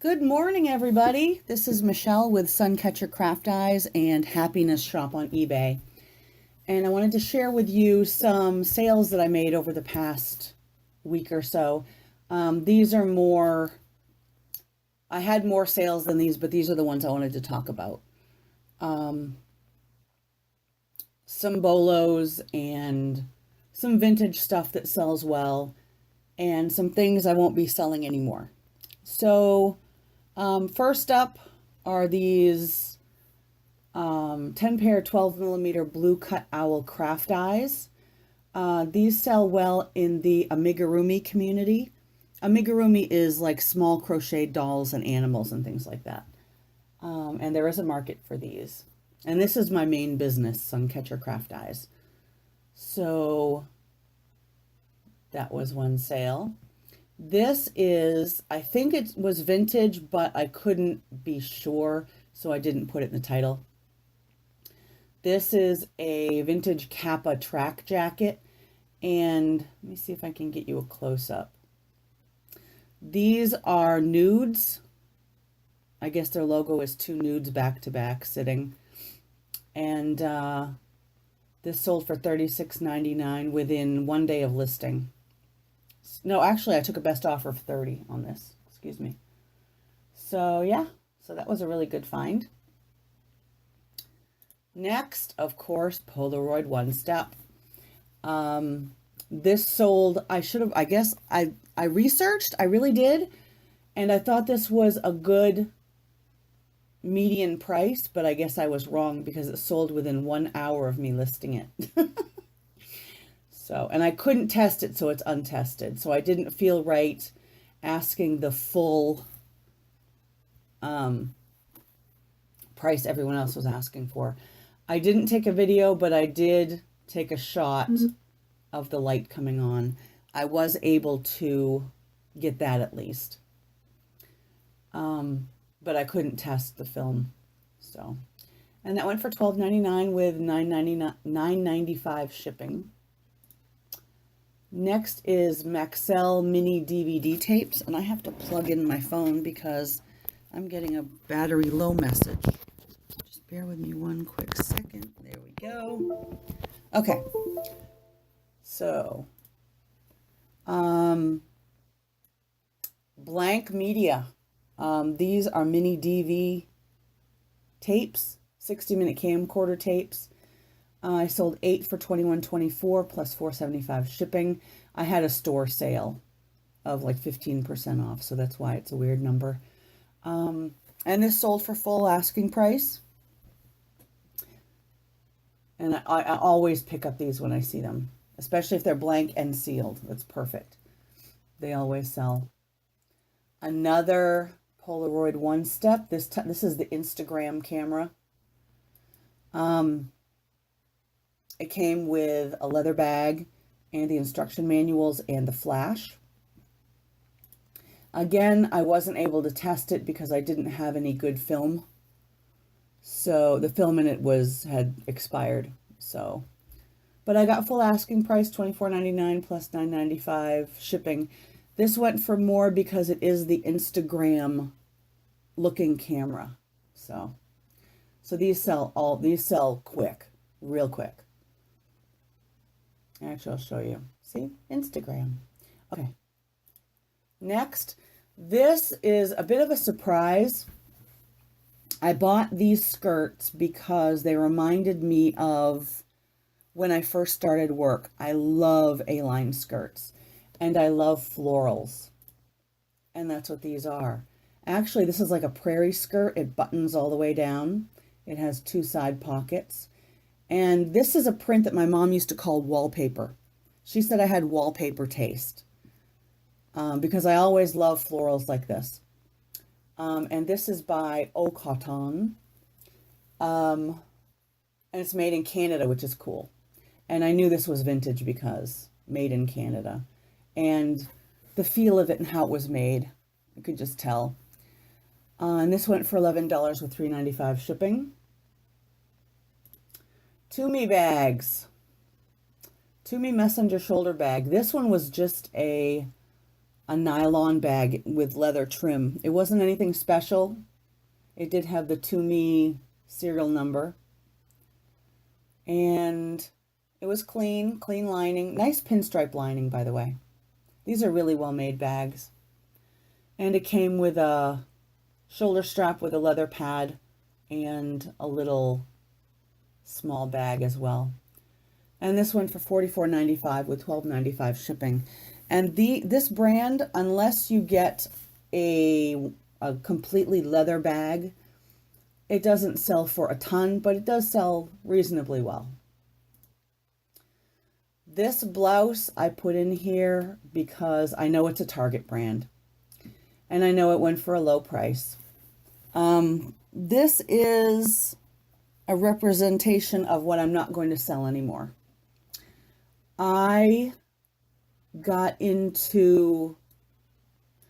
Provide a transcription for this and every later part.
Good morning, everybody. This is Michelle with Suncatcher Craft Eyes and Happiness Shop on eBay. And I wanted to share with you some sales that I made over the past week or so. These are more, I had more sales than these, but these are the ones I wanted to talk about. Some bolos and some vintage stuff that sells well, and some things I won't be selling anymore. So, first up are these 10 pair 12 millimeter blue cut owl craft eyes. These sell well in the amigurumi community. Amigurumi is like small crocheted dolls and animals and things like that. And there is a market for these. And this is my main business, Suncatcher Craft Eyes. So that was one sale. This is, I think it was vintage, but I couldn't be sure, so I didn't put it in the title. This is a vintage kappa track jacket, and let me see if I can get you a close-up. These are nudes. I guess their logo is two nudes back to back sitting. And this sold for $36.99 within 1 day of listing. No, actually, I took a best offer of 30 on this. Excuse me. So, yeah. So that was a really good find. Next, of course, Polaroid One Step. This sold, I guess, I researched, I really did. And I thought this was a good median price, but I guess I was wrong because it sold within 1 hour of me listing it. So, and I couldn't test it, so it's untested. So I didn't feel right asking the full price everyone else was asking for. I didn't take a video, but I did take a shot of the light coming on. I was able to get that at least. But I couldn't test the film. So, and that went for $12.99 with $9.95 shipping. Next is Maxell mini DVD tapes, and I have to plug in my phone because I'm getting a battery low message. Just bear with me one quick second. There we go. Okay. So, Blank Media. These are mini DV tapes, 60-minute camcorder tapes. I sold 8 for $21.24 plus $4.75 shipping. I had a store sale of like 15% off, so that's why it's a weird number. And this sold for full asking price. And I always pick up these when I see them, especially if they're blank and sealed. That's perfect. They always sell. Another Polaroid One Step. This is the Instagram camera. It came with a leather bag and the instruction manuals and the flash. Again, I wasn't able to test it because I didn't have any good film. So the film in it had expired. So, but I got full asking price, $24.99 plus $9.95 shipping. This went for more because it is the Instagram looking camera. So these sell quick, real quick. Actually, I'll show you. See? Instagram. Okay. Next, this is a bit of a surprise. I bought these skirts because they reminded me of when I first started work. I love A-line skirts, and I love florals. And that's what these are. Actually, this is like a prairie skirt. It buttons all the way down. It has 2 side pockets. And this is a print that my mom used to call wallpaper. She said I had wallpaper taste because I always love florals like this. And this is by Eau Cotton. And it's made in Canada, which is cool. And I knew this was vintage because made in Canada. And the feel of it and how it was made, you could just tell. And this went for $11 with $3.95 shipping. Tumi bags. Tumi Messenger shoulder bag. This one was just a a nylon bag with leather trim. It wasn't anything special. It did have the To Me serial number. And it was clean, clean lining. Nice pinstripe lining, by the way. These are really well-made bags. And it came with a shoulder strap with a leather pad and a little small bag as well. And this went for $44.95 with $12.95 shipping. And this brand, unless you get a completely leather bag, it doesn't sell for a ton, but it does sell reasonably well. This blouse I put in here because I know it's a Target brand. And I know it went for a low price. This is a representation of what I'm not going to sell anymore. I got into,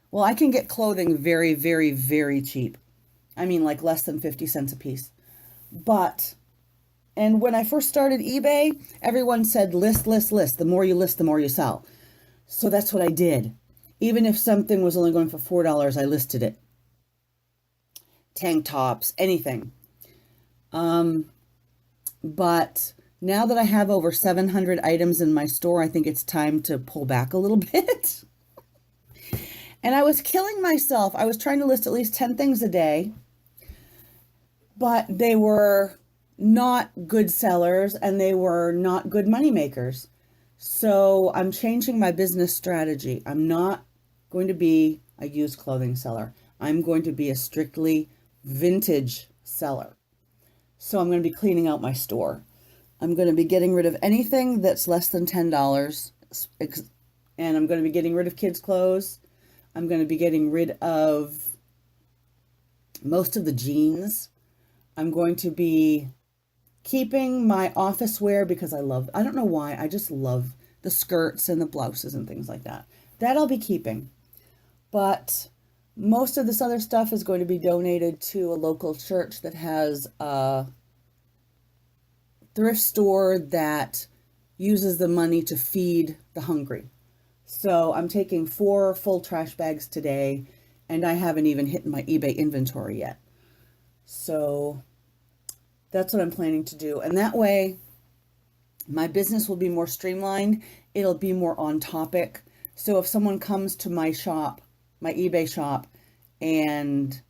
well, I can get clothing very, very, very cheap. I mean, like less than 50 cents a piece. And when I first started eBay, everyone said list, list, list. The more you list, the more you sell. So that's what I did. Even if something was only going for $4, I listed it. Tank tops, anything. But now that I have over 700 items in my store, I think it's time to pull back a little bit. And I was killing myself. I was trying to list at least 10 things a day, but they were not good sellers and they were not good money makers. So I'm changing my business strategy. I'm not going to be a used clothing seller. I'm going to be a strictly vintage seller. So I'm going to be cleaning out my store. I'm going to be getting rid of anything that's less than $10, and I'm going to be getting rid of kids' clothes. I'm going to be getting rid of most of the jeans. I'm going to be keeping my office wear because I don't know why, I just love the skirts and the blouses and things like that. That I'll be keeping. But most of this other stuff is going to be donated to a local church that has a thrift store that uses the money to feed the hungry. So I'm taking 4 full trash bags today, and I haven't even hit my eBay inventory yet. So that's what I'm planning to do. And that way, my business will be more streamlined. It'll be more on topic. So if someone comes to my shop, my eBay shop, and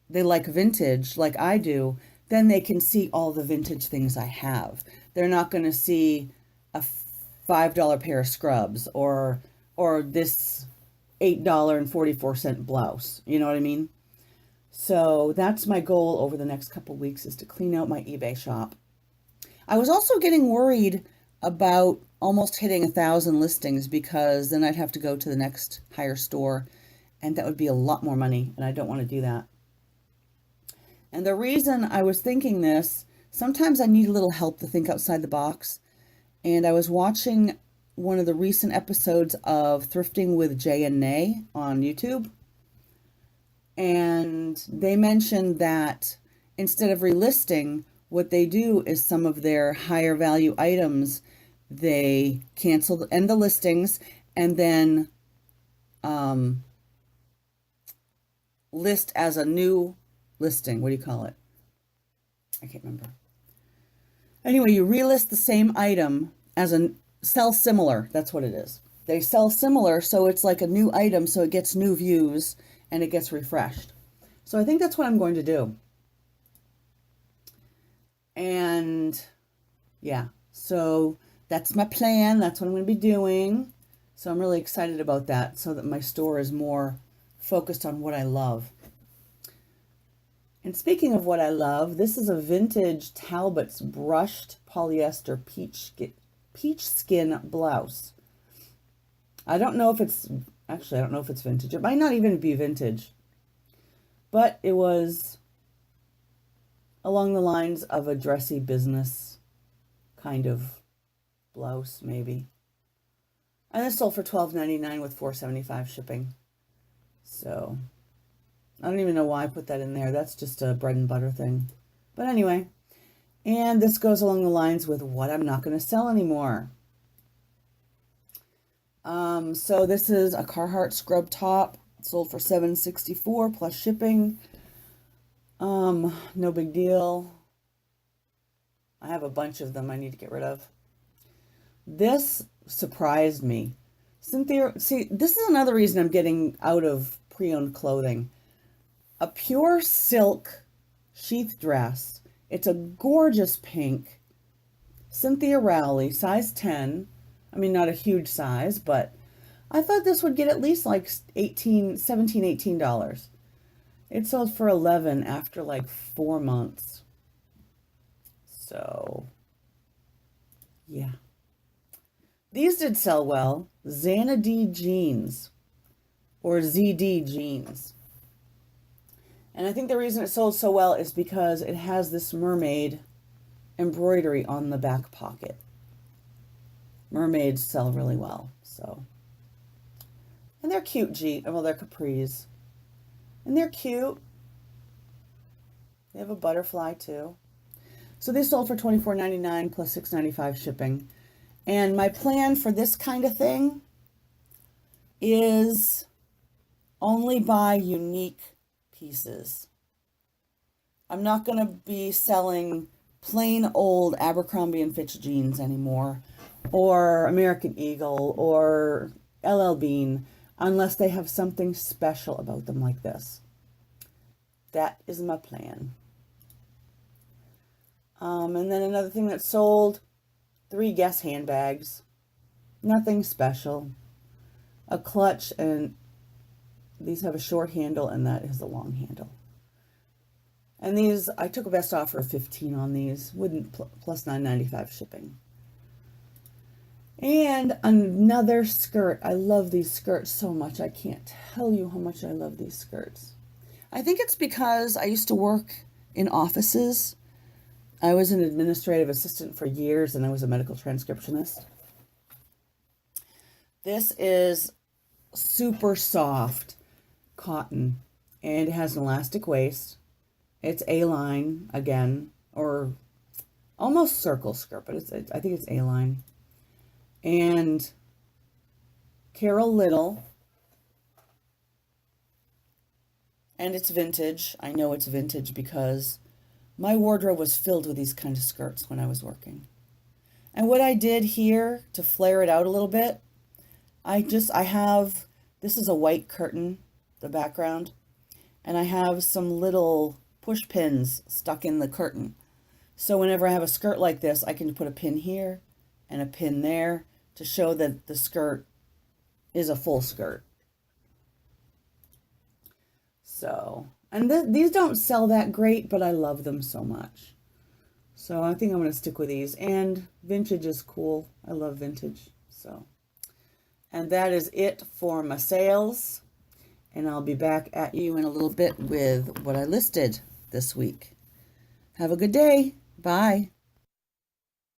they like vintage like I do, then they can see all the vintage things I have. They're not going to see a $5 pair of scrubs or this $8.44 blouse. You know what I mean? So that's my goal over the next couple weeks, is to clean out my eBay shop. I was also getting worried about almost hitting 1,000 listings, because then I'd have to go to the next higher store, and that would be a lot more money, and I don't want to do that. And the reason I was thinking this, sometimes I need a little help to think outside the box. And I was watching one of the recent episodes of Thrifting with Jay and Nay on YouTube. And they mentioned that instead of relisting, what they do is some of their higher value items, they cancel the listings and then list as a new listing. What do you call it? I can't remember. Anyway, you relist the same item as a sell similar. That's what it is. They sell similar, so it's like a new item, so it gets new views and it gets refreshed. So I think that's what I'm going to do. And yeah, so that's my plan. That's what I'm going to be doing. So I'm really excited about that, so that my store is more focused on what I love. And speaking of what I love, this is a vintage Talbots brushed polyester peach skin blouse. I don't know if it's vintage. It might not even be vintage. But it was along the lines of a dressy business kind of blouse, maybe. And this sold for $12.99 with $4.75 shipping. So I don't even know why I put that in there. That's just a bread and butter thing. But anyway, and this goes along the lines with what I'm not going to sell anymore. So this is a Carhartt scrub top. Sold for $7.64 plus shipping. No big deal. I have a bunch of them I need to get rid of. This surprised me. Cynthia, see, this is another reason I'm getting out of pre-owned clothing. A pure silk sheath dress. It's a gorgeous pink. Cynthia Rowley, size 10. I mean, not a huge size, but I thought this would get at least like $17, $18. It sold for $11 after like 4 months. So, yeah. These did sell well. Zara Jeans or ZD Jeans. And I think the reason it sold so well is because it has this mermaid embroidery on the back pocket. Mermaids sell really well, so. And they're cute, well, they're capris. And they're cute. They have a butterfly too. So they sold for $24.99 plus $6.95 shipping. And my plan for this kind of thing is only buy unique pieces. I'm not going to be selling plain old Abercrombie and Fitch jeans anymore, or American Eagle, or LL Bean, unless they have something special about them like this. That is my plan. And then another thing that sold, 3 Guess handbags. Nothing special. A clutch, and these have a short handle, and that is a long handle. And these, I took a best offer of $15 on these, plus $9.95 shipping. And another skirt. I love these skirts so much. I can't tell you how much I love these skirts. I think it's because I used to work in offices. I was an administrative assistant for years, and I was a medical transcriptionist. This is super soft cotton, and it has an elastic waist. It's A-line again, or almost circle skirt, but I think it's A-line. And Carol Little. And it's vintage. I know it's vintage because my wardrobe was filled with these kind of skirts when I was working. And what I did here to flare it out a little bit, this is a white curtain, the background, and I have some little push pins stuck in the curtain. So whenever I have a skirt like this, I can put a pin here and a pin there to show that the skirt is a full skirt. So, and these don't sell that great, but I love them so much. So I think I'm going to stick with these. And vintage is cool. I love vintage. So, and that is it for my sales. And I'll be back at you in a little bit with what I listed this week. Have a good day. Bye.